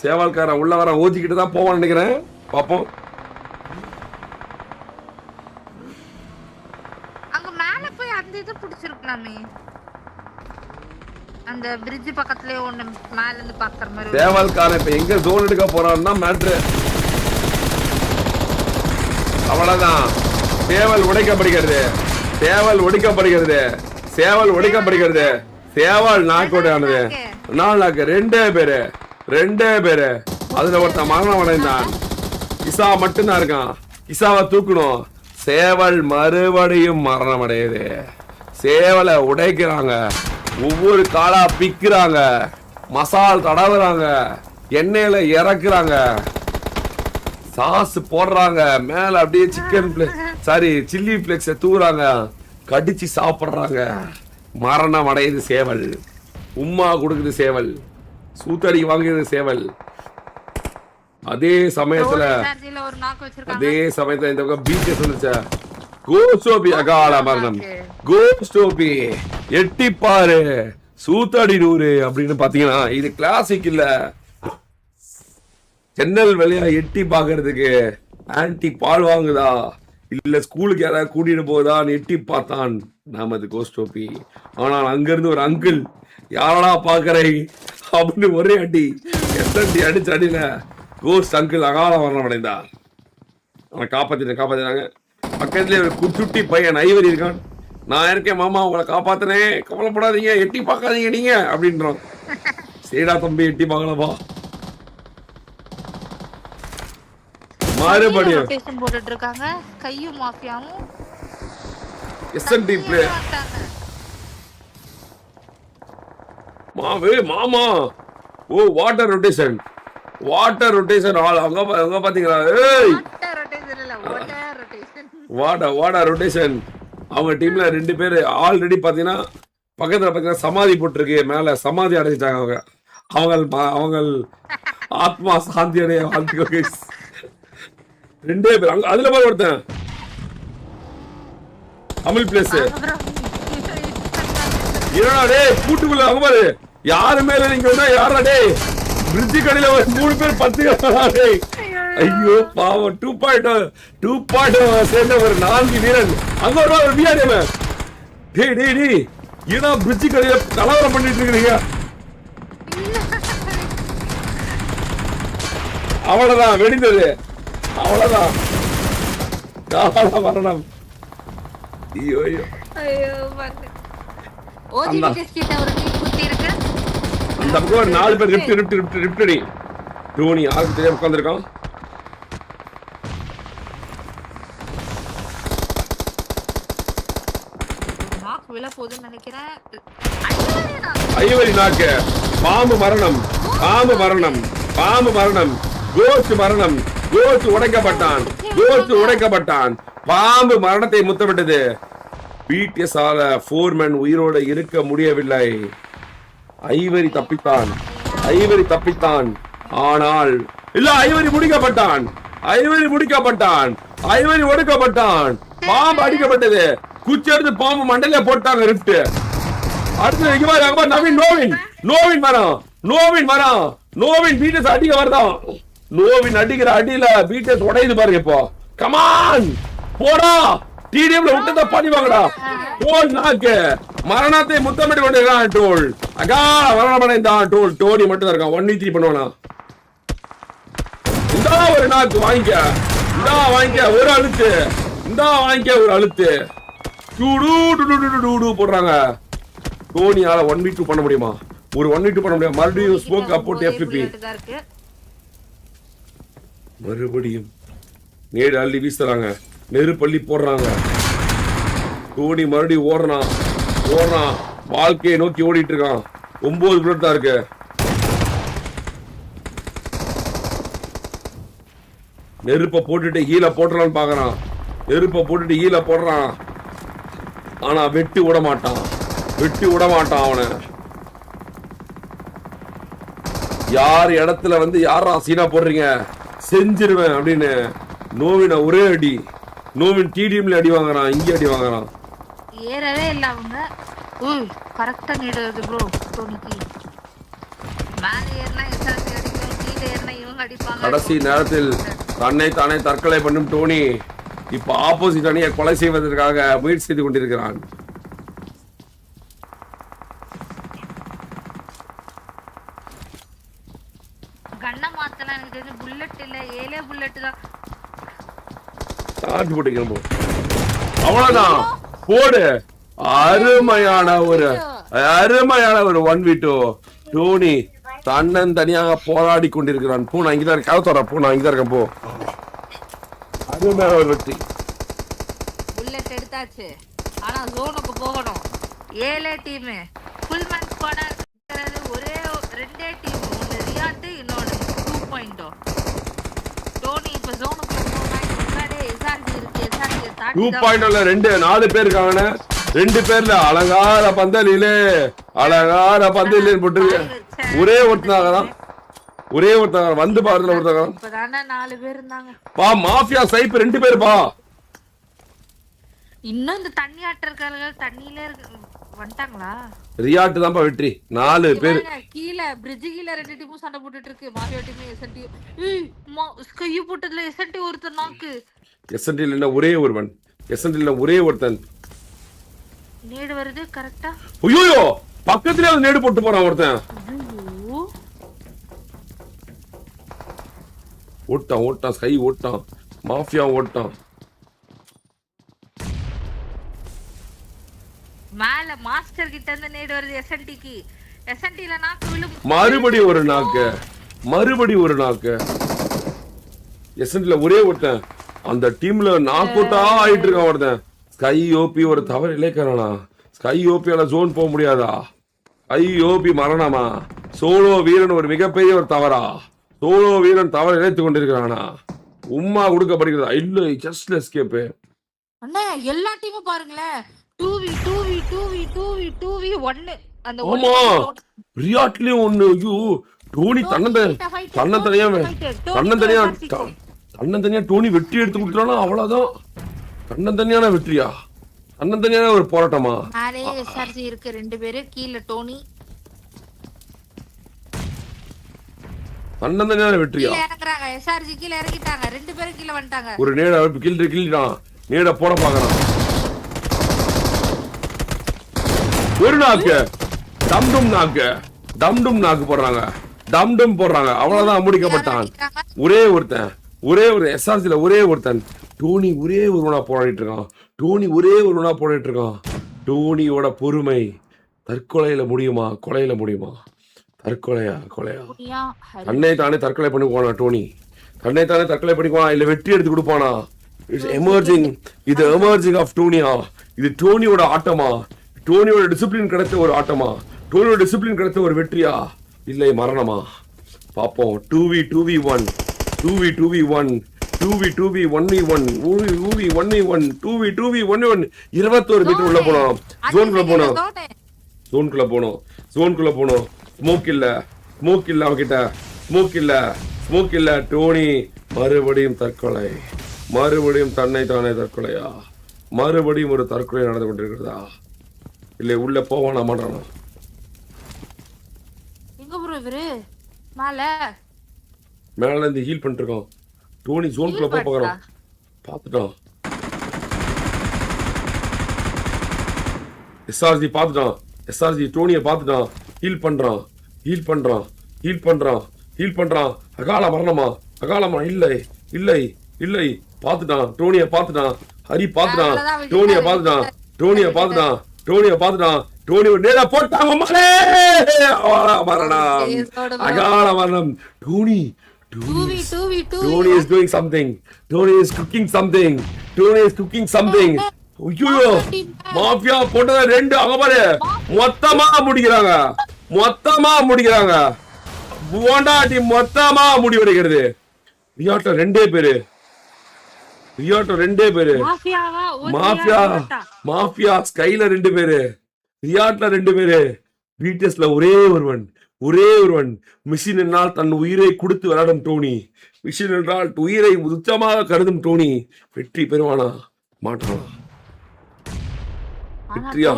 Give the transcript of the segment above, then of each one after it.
சேவால்காரன் உள்ள வர ஓதிக்கிட்டு தான் போவான்னு நினைக்கிறேன். பாப்போம். அங்க மேல போய் அந்த இது பிடிச்சிருக்கலாமே, அந்த பிரிட்ஜ் பக்கத்துலயே ஒண்ணு மேல இருந்து பாக்குற மாதிரி. சேவால்காரன் இப்ப எங்க ஜோன் எடுக்க போறான்னா மேட்ரு. அவ்வளவுதான். சேவல் உடைக்கப்படுகிறது. சேவல் ஒடிக்கப்படுகிறது. சேவல் ஒடிக்கப்படுகிறது. சேவல் நாக்கோட ஆனது. நாக்கு ரெண்டே பேரு. அதுல ஒருத்தன் மரணம் அடைந்தான். கிசா மட்டும்தான் இருக்கான். கிசாவை தூக்கணும். சேவல் மறுபடியும் மரணம் அடையுது. சேவலை உடைக்கிறாங்க. ஒவ்வொரு காலா பிக்கிறாங்க. மசால் தடவுறாங்க. எண்ணெயில இறக்குறாங்க. சாஸ் போடுறாங்க. மேல அப்படியே சில்லி பிளேக்ஸ தூக்குறாங்க. கடிச்சு சாப்பிடுறாங்க. மரணம் அடையுது சேவல். உம்மா கொடுக்குது சேவல். சூத்தடி வாங்குது சேவல். அதே சமயத்துல இந்த பக்கம் பீச்சை சொல்லுச்ச கோஸ்டோபி அகால மரணம். கோஸ்டோபி எட்டிப்பாரு சூத்தடி 100 அப்படின்னு பாத்தீங்கன்னா இது கிளாசிக் இல்ல. ஜன்னல் வழியா எட்டி பாக்குறதுக்கு ஆன்டி பால் வாங்குதா இல்ல ஸ்கூலுக்கு யாராவது கூட்டிட்டு போதான் எட்டி பார்த்தான் நமது கோஸ்டோபி. ஆனால் அங்கிருந்து ஒரு அங்கிள் யாரடா பாக்குறை அப்படின்னு ஒரே அடி அடிச்சு அடியில கோஸ்ட் அங்கிள் அகால மரணம் அடைந்தார். அவனை காப்பாத்தினாங்க. பக்கத்துல ஒரு குச்சுட்டி பையன் ஐவரி இருக்கான். நான் இருக்கேன் மாமா, உங்களை காப்பாத்தினேன், கவலைப்படாதீங்க, எட்டி பார்க்காதீங்க நீங்க அப்படின்றான். சரிடா தம்பி, எட்டி பார்க்கலப்பா. மறுபடியும் போட்டுட்டு இருக்காங்க. கையும் மாஃபியாவும் எஸ்என்டி பிளே மாமா. ஓ வாட்டர் ரொட்டேஷன் ஆல் அங்க பாத்தீங்களா? ஏய் வாட்டர் ரொட்டேஷன். அவங்க டீம்ல 2 பேர் ஆல்ரெடி பாத்தீங்கன்னா பக்கத்துல பாத்தீங்கன்னா சமாதி போட்டுருக்கு. மேல சமாதி அடைஞ்சிட்டாங்க. அவங்க ஆத்மா சாந்தி அடைய வாழ்த்துக்கோ. 2 பேர் அங்க. அதுல போய் ஒருத்தன் அமில் பிளேஸ் என்னடா டேய் கூட்டுக்குள்ள அங்க பாரு. யாரு மேல நீங்க வந்தா யாரா டேய்? பிரிட்ஜ் கடையில 3 பேர் 10 டேய். ஐயோ பாவம். 2.2 சேர்ந்த ஒரு 4 வீரன் அங்க ஒரு விஆர்எம். டேய் ஏன்னா பிரிட்ஜ் கடையில கலவரம் பண்ணிட்டு இருக்கீங்க. அவ்வளவுதான் வெடிந்தது. அவ்வளவுதான் மரணம். ஐயோ அந்த பக்கம் ஒரு 4 பேர் ரிப்டடி டோனி யாருக்கு தெரியாம உட்காந்துருக்கான். ஐவரி நாக்கு. பாம்பு மரணம். கோஸ்ட் உடைக்கப்பட்டான். பாம்பு மரணத்தை முத்தமிட்டது. பிடிஎஸ் ஆல ஃபோர்மேன் உயிரோடு இருக்க முடியவில்லை. ஐவரி தப்பித்தான். ஆனால் இல்ல, ஐவரி முடிக்கப்பட்டான். ஐவரி ஒடுக்கப்பட்டான். பாம்பு அடிக்கப்பட்டது. குச்சி எடுத்து பாம்பு மண்டல போட்டாங்க. ரிஃப்ட் அடுத்து நோவின் பிடிஎஸ் அடிக்க வரதான். நோவின் அடிக்கிற அடியில பிடிஎஸ் உடையுது பாருங்க. இப்போ கமான் போடா. டிடிஎம்ல விட்டத பண்ணி வாங்கடா. டோல் நாக்கு மரணத்தை முத்தமிட்டு கொண்டிருக்கான். டோல் அகா மரணமடைந்தான். டோனி மட்டும் தான் இருக்கான். 1v3 பண்ணுவானா? இந்தா ஒரு நாக்கு வாங்கிக்க ஒரு அழுத்து. போடுறாங்க. டோனியால 1v2 பண்ண முடியுமா? ஒரு 1v2 பண்ண முடியும். மறுபடியும் ஸ்மோக் அப்போட் எஃபிபி மறுபடியும் நேடு அள்ளி வீசுறாங்க. நெருப்பள்ளி போடுறாங்க. டோனி மறுபடியும் ஓடுறான். வாழ்க்கையை நோக்கி ஓடிட்டு இருக்கான். 9 புல்லட் தான் இருக்கு. நெருப்ப போட்டுட்டு ஹீல போட்டுறான்னு பாக்குறான். ஆனா வெட்டி விட மாட்டான் அவனை. யார் இடத்துல வந்து யாரா சீனா போடுறீங்க செஞ்சிருவேன் அப்படின்னு நோவின ஒரே அடி. நோவின் டிடிஎம்ல அடி வாங்குறான். இங்க அடி வாங்குறான். ஏறவே இல்ல அவங்க. கரெக்டா நீடுது ப்ரோ. டோனிக்கு மேல ஏறலாம் எஸ்ஆர்சி அடிக்கும். கீழே அடிப்பாங்க. கடைசி நேரத்தில் தன்னை தானே தற்கொலை பண்ணும் டோனி இப்ப ஆப்போசிட் அணியை கொலை செய்வதற்காக முயற்சி செய்து கொண்டிருக்கிறான். கண்ணை மாத்தலாம். எனக்கு தெரிஞ்சு புல்லட் இல்ல, 7 புல்லட் தான். சார்ஜ் போட்டுக்கணும். அவ்வளவுதான், போடு. அருமையான ஒரு 1v2. டோனி தன்னன் தனியாக போராடி கொண்டிருக்கிறான். போ, நான் இங்கதான் இருக்கேன். தோற போ, நான் இங்கதான் இருக்கேன். போ. அருமையான ஒரு வெற்றி. புல்லட் எடுத்தாச்சு. ஆனா ஜோனுக்கு போகணும். 7 டீம் ஃபுல் மேன் ஸ்குவாடா இருக்கிறது. ஒரே 2 டீம், ஒன்னு ரியாட், இன்னொன்னு 2.0. டோனி இப்ப ஜோனுக்கு போறான். முன்னாடி எஸ்ஆர்டி இருக்கு. எஸ்ஆர்டி தாண்டி 2.0ல 4 பேர் இருக்காங்க. 2 பேர்ல அழகார பந்தலிலே போட்டு ஒரே ஒருத்தனாகதான் வந்து பாருல ஒருத்தங்க. இப்பதானே 4 பேர் இருந்தாங்க. பா, மாஃபியா சைப் 2 பேர் பா. இன்னும் இந்த தண்ணி ஆட்டர்கள் தண்ணியில வந்துட்டாங்களா? ரியாட் தான் வெற்றி. 4 பேர் கீழ பிரிட்ஜ் கீழ 2 டீமும் சண்டை போட்டுட்டு இருக்கு. Mafia team SNT. ஸ்கை போட்டதுல எஸ்என்டி ஒருத்தர் நாக்கு. எஸ்என்டில என்ன ஒரே ஒருவன். எஸ்என்டில ஒரே ஒருத்தன். நேடு வருது கரெக்ட்டா. ஐயோ, பக்கத்துலயே வந்து நேடு போட்டு போறான் ஒருத்தன். ஓட்டான் ஸ்கை ஓட்டான். மாஃபியா ஓட்டான். மேல மாஸ்டர் கிட்ட இருந்து நேடு வருது எஸ்என்டிக்கு. எஸ்என்டில நாக்கு விழும். மறுபடி ஒரு நாக்கு. எஸ்என்டில ஒரே ஒருத்தன். அந்த டீம்ல நாக் அவுட்டா ஆயிட்டு இருக்கான் ஒருத்தன். ஸ்கை ஓபி ஒரு தவறு இழைக்கிறானா? ஸ்கை ஓபியால ஜோன் போக முடியாதா? Sky OP மரணமா? சோலோ வீரன் ஒரு மிகப்பெரிய ஒரு தவறா? சோலோ வீரன் தவறு இழைத்துக் கொண்டிருக்கிறானா? உம்மா கொடுக்கப்படுகிறதா? இல்ல, ஜஸ்ட் எஸ்கேப். அண்ணா எல்லா டீமும் பாருங்களேன். 2v1 அந்த ஆமா, ரியாட்லயும் ஒண்ணு. ஐயோ, டோனி தன்னந்தனியா டோனி வெற்றி எடுத்து கொடுத்துறானா? அவ்வளவுதான். தன்னந்தனியான வெற்றியா? தன்னந்தனியான ஒரு போராட்டமா? மேலே எஸ்ஆர்ஜி இருக்கு 2 பேரு. கீழ டோனி. தன்னந்தனியான வெற்றியா? கீழ இறங்குறாங்க. எஸ்ஆர்ஜி கீழ இறங்கிட்டாங்க. 2 பேரும் கீழ வந்துட்டாங்க. ஒரு நேட கில்லிடான். நேட போட பாக்குறான். ஒரு நாக்கு. டம்டும் நாக்கு போடுறாங்க. அவ்வளவுதான், முடிக்கப்பட்டான். ஒரே ஒரு எஸ்ஆர்சில ஒரே ஒருத்தன். டோனி ஒரே ஒருவனா போராடிட்டு இருக்கான். டோனியோட பொறுமை தற்கொலையில முடியுமா, கொலையில முடியுமா? கொலையா? தன்னை தானே தற்கொலை பண்ணிக்குவானா டோனி? இல்ல வெற்றி எடுத்து கொடுப்பானா? எமர்ஜிங் ஆஃப் டோனியா? இது டோனியோட ஆட்டமா? டோனியோட டிசிப்ளின் கிடைத்த ஒரு ஆட்டமா? டோனியோட டிசிப்ளின் கிடைத்த ஒரு வெற்றியா? இல்லை மரணமா? பாப்போம். 2v1 2v1 2v1v1 21 மீட்டர் உள்ள போனோம். ஜோனுக்குள்ள போனோம். ஸ்மோக் இல்ல அவகிட்ட. ஸ்மோக் இல்ல. டோனி மறுபடியும் தற்கொலை. மறுபடியும் தன்னை தானே தற்கொலையா? மறுபடியும் ஒரு தற்கொலை நடந்து கொண்டிருக்கிறதா? இல்ல உள்ள போவானா மாட்டானா? எங்க ப்ரோ இவரு? மேல இருந்து ஹீல் பண்ணிட்டு இருக்கோம். டோனி ஜோனுக்குள்ள போறான். பாத்துட்டான். எஸ்ஆர்ஜி டோனிய பாத்துட்டான். ஹீல் பண்றான். அகால மரணமா? இல்லை. பாத்துட்டான். டோனிய பாத்துட்டான். ஹரி பாத்துட்டான். டோனிய பாத்துட்டான். டோனி நேரா போட்டாங்க. மரணம். அகால மரணம். Tony is doing something. Tony is cooking something. ஐயோ, மாஃபியா போட்டத 2 அங்க பாரு. மொத்தமா முடிக்கிறாங்க. போண்டா டீம் மொத்தமா முடிவடைகிறது. ரியாட்ல 2 பேரு. மாஃபியா ஸ்கைல 2 பேரு. ரியாட்ல 2 பேரு. பிடிஎஸ்ல ஒரே ஒருவன். மிஷின் என்றால் தன் உயிரை கொடுத்து விளையாடும் டோனி. மிஷின் என்றால் உயிரை உச்சமாக கருதும் டோனி வெற்றி பெறுவானா மாட்டானா? வெற்றியா?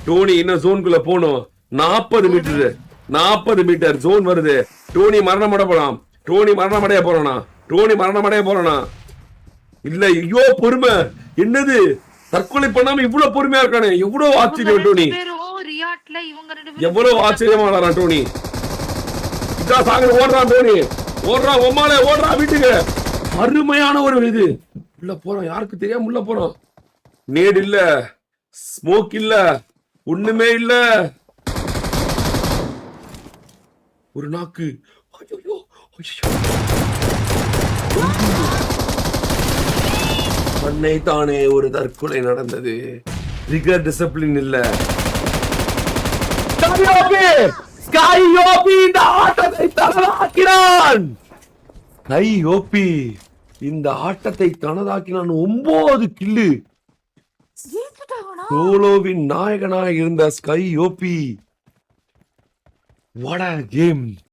டோனி இன்னும் ஜோனுக்குள்ள போனோம். 40 40 மீட்டர் ஜோன் வருது. டோனி மரணமடைய போலாம். டோனி மரணமடைய போறானா? டோனி மரணமடைய போறானா? இல்ல, ஐயோ பொறுமை. என்னது தற்கொலை பண்ணாம இவ்வளவு பொறுமையா இருக்கானே, எவ்வளவு ஆச்சரியம் டோனி. ரியாட்ல இவங்க ரெண்டு பேரும் எவ்வளவு ஆச்சரியமா வளரான் டோனி. இதான் சாகர ஓடுறான் டோனி. ஓடுறான் ஒம்மாலே ஓடுறான் வீட்டுக்கு. அருமையான ஒரு இது. உள்ள போறோம், யாருக்கு தெரியாம உள்ள போறோம். நேடு இல்ல, ஸ்மோக் இல்ல, ஒண்ணுமே இல்ல. ஒரு நாக்கு. ஐயோ, தன்னை தானே ஒரு தற்கொலை நடந்தது. ரிகர் டிசிப்ளின் இல்ல. ஸ்கையோபி இந்த ஆட்டத்தை தனதாக்கினான். ஸ்கையோபி இந்த ஆட்டத்தை தனதாக்கினான். 9 கில்லு. சோலோவின் நாயகனாக இருந்த ஸ்கையோபி. What a game.